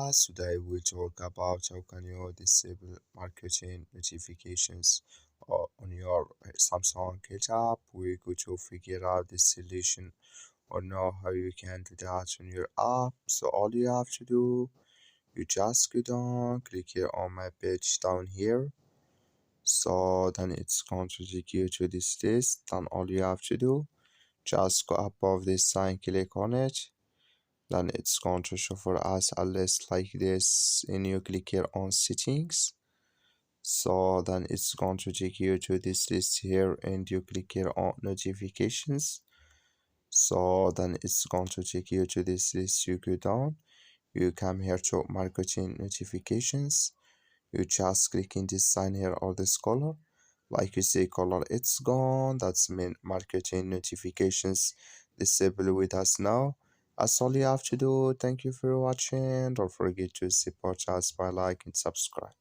Today we talk about how can you disable marketing notifications on your Samsung app. We're going to figure out the solution or know how you can do that on your app. So all you have to do, you just go down, click here on my page down here. So then it's going to take you to this list. Then all you have to do, just go above this sign, click on it. Then it's going to show for us a list like this, and you click here on settings. So then it's going to take you to this list here, and you click here on notifications. So then it's going to take you to this list. You go down, you come here to marketing notifications. You just click in this sign here or this color. Like you see color, it's gone. That's mean marketing notifications disable with us now. That's all you have to do. Thank you for watching. Don't forget to support us by like and subscribe.